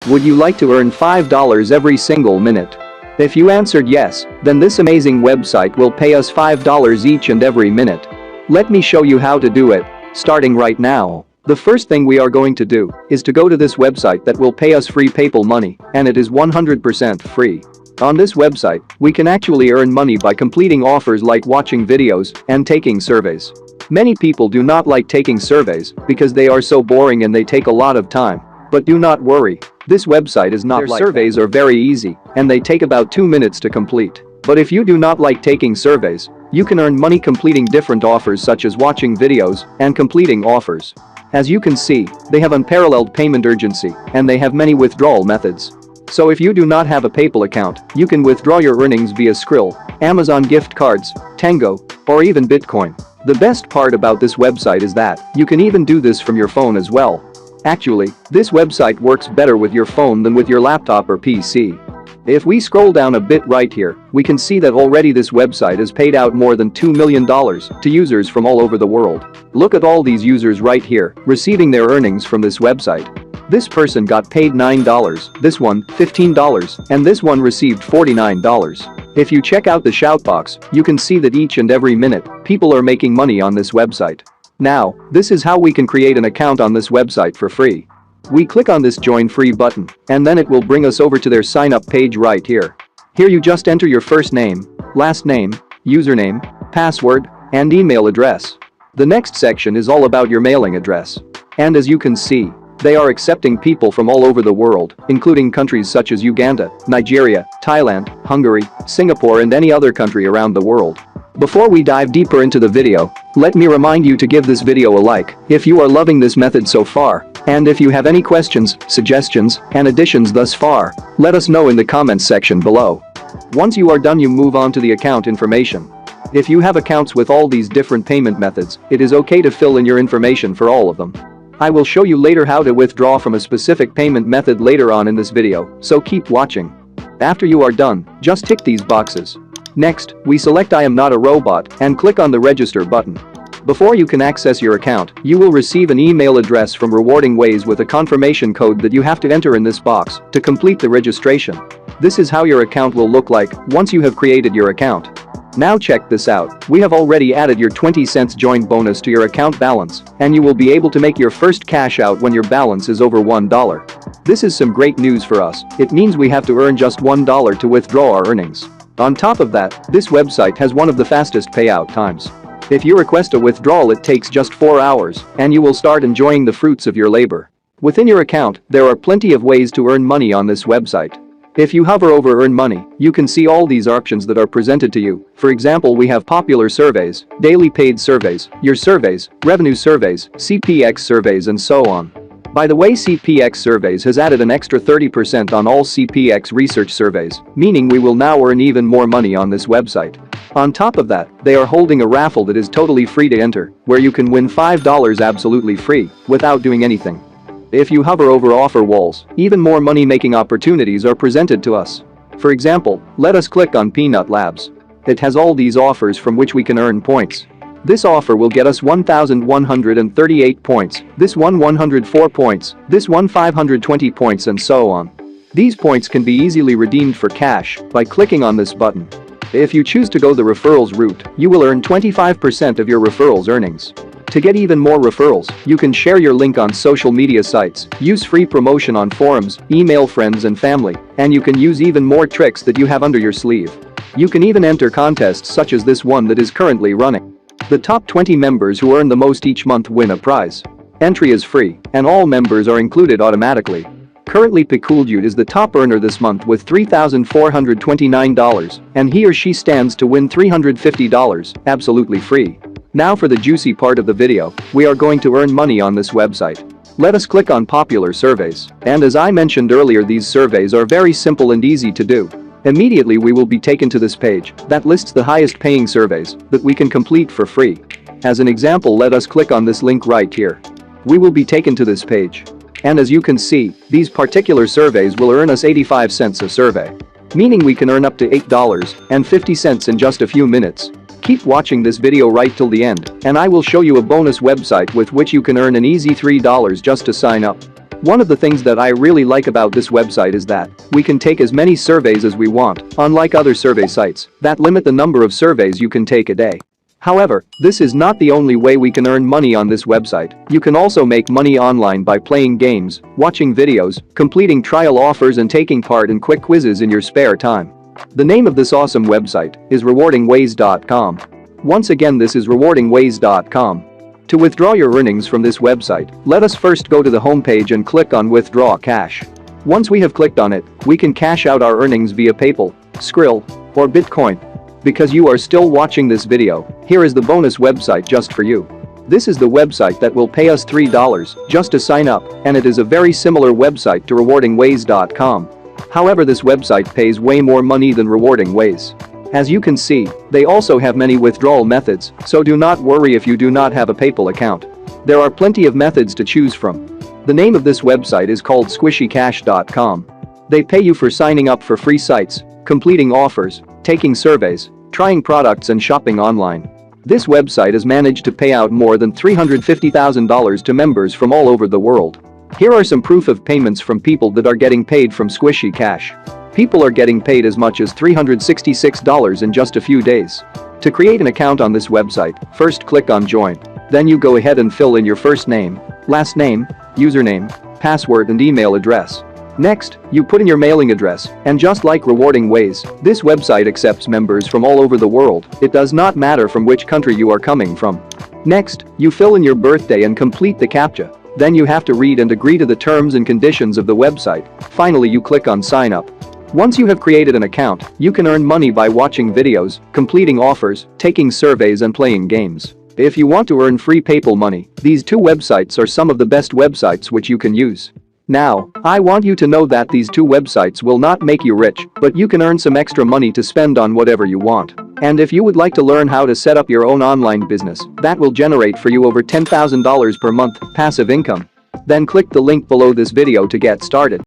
Would you like to earn $5 every single minute? If you answered yes, then this amazing website will pay us $5 each and every minute. Let me show you how to do it, starting right now. The first thing we are going to do is to go to this website that will pay us free PayPal money, and it is 100% free. On this website, we can actually earn money by completing offers like watching videos and taking surveys. Many people do not like taking surveys because they are so boring and they take a lot of time. But do not worry, this website is not like that. Surveys are very easy and they take about 2 minutes to complete. But if you do not like taking surveys, you can earn money completing different offers such as watching videos and completing offers. As you can see, they have unparalleled payment urgency and they have many withdrawal methods. So if you do not have a PayPal account, you can withdraw your earnings via Skrill, Amazon gift cards, Tango, or even Bitcoin. The best part about this website is that you can even do this from your phone as well. Actually, this website works better with your phone than with your laptop or PC. If we scroll down a bit right here, we can see that already this website has paid out more than $2 million to users from all over the world. Look at all these users right here, receiving their earnings from this website. This person got paid $9, this one $15, and this one received $49. If you check out the shout box, you can see that each and every minute, people are making money on this website. Now, this is how we can create an account on this website for free. We click on this join free button, and then it will bring us over to their sign up page right here. Here you just enter your first name, last name, username, password, and email address. The next section is all about your mailing address. And as you can see, they are accepting people from all over the world, including countries such as Uganda, Nigeria, Thailand, Hungary, Singapore and any other country around the world. Before we dive deeper into the video, let me remind you to give this video a like if you are loving this method so far, and if you have any questions, suggestions, and additions thus far, let us know in the comments section below. Once you are done, you move on to the account information. If you have accounts with all these different payment methods, it is okay to fill in your information for all of them. I will show you later how to withdraw from a specific payment method later on in this video, so keep watching. After you are done, just tick these boxes. Next, we select I am not a robot and click on the register button. Before you can access your account, you will receive an email address from Rewarding Ways with a confirmation code that you have to enter in this box to complete the registration. This is how your account will look like once you have created your account. Now check this out, we have already added your 20 cents join bonus to your account balance, and you will be able to make your first cash out when your balance is over $1. This is some great news for us, it means we have to earn just $1 to withdraw our earnings. On top of that, this website has one of the fastest payout times. If you request a withdrawal, it takes just 4 hours, and you will start enjoying the fruits of your labor. Within your account, there are plenty of ways to earn money on this website. If you hover over Earn Money, you can see all these options that are presented to you. For example, we have popular surveys, daily paid surveys, your surveys, revenue surveys, CPX surveys and so on. By the way, CPX surveys has added an extra 30% on all CPX research surveys, meaning we will now earn even more money on this website. On top of that, they are holding a raffle that is totally free to enter, where you can win $5 absolutely free, without doing anything. If you hover over offer walls, even more money-making opportunities are presented to us. For example, let us click on Peanut Labs. It has all these offers from which we can earn points. This offer will get us 1,138 points, this one 104 points, this one 520 points and so on. These points can be easily redeemed for cash by clicking on this button. If you choose to go the referrals route, you will earn 25% of your referrals earnings. To get even more referrals, you can share your link on social media sites, use free promotion on forums, email friends and family, and you can use even more tricks that you have under your sleeve. You can even enter contests such as this one that is currently running. The top 20 members who earn the most each month win a prize. Entry is free, and all members are included automatically. Currently Pikuljut is the top earner this month with $3,429, and he or she stands to win $350, absolutely free. Now for the juicy part of the video, we are going to earn money on this website. Let us click on popular surveys, and as I mentioned earlier, these surveys are very simple and easy to do. Immediately we will be taken to this page that lists the highest paying surveys that we can complete for free. As an example, let us click on this link right here. We will be taken to this page. And as you can see, these particular surveys will earn us 85 cents a survey. Meaning we can earn up to $8.50 in just a few minutes. Keep watching this video right till the end, and I will show you a bonus website with which you can earn an easy $3 just to sign up. One of the things that I really like about this website is that we can take as many surveys as we want, unlike other survey sites that limit the number of surveys you can take a day. However, this is not the only way we can earn money on this website. You can also make money online by playing games, watching videos, completing trial offers and taking part in quick quizzes in your spare time. The name of this awesome website is rewardingways.com. Once again, this is rewardingways.com. To withdraw your earnings from this website, let us first go to the homepage and click on Withdraw Cash. Once we have clicked on it, we can cash out our earnings via PayPal, Skrill, or Bitcoin. Because you are still watching this video, here is the bonus website just for you. This is the website that will pay us $3 just to sign up, and it is a very similar website to rewardingways.com. However, this website pays way more money than Rewarding Ways. As you can see, they also have many withdrawal methods, so do not worry if you do not have a PayPal account. There are plenty of methods to choose from. The name of this website is called squishycash.com. They pay you for signing up for free sites, completing offers, taking surveys, trying products and shopping online. This website has managed to pay out more than $350,000 to members from all over the world. Here are some proof of payments from people that are getting paid from Squishy Cash. People are getting paid as much as $366 in just a few days. To create an account on this website, first click on Join. Then you go ahead and fill in your first name, last name, username, password and email address. Next, you put in your mailing address, and just like Rewarding Ways, this website accepts members from all over the world. It does not matter from which country you are coming from. Next, you fill in your birthday and complete the CAPTCHA. Then you have to read and agree to the terms and conditions of the website. Finally, you click on Sign Up. Once you have created an account, you can earn money by watching videos, completing offers, taking surveys and playing games. If you want to earn free PayPal money, these two websites are some of the best websites which you can use. Now, I want you to know that these two websites will not make you rich, but you can earn some extra money to spend on whatever you want. And if you would like to learn how to set up your own online business that will generate for you over $10,000 per month passive income, then click the link below this video to get started.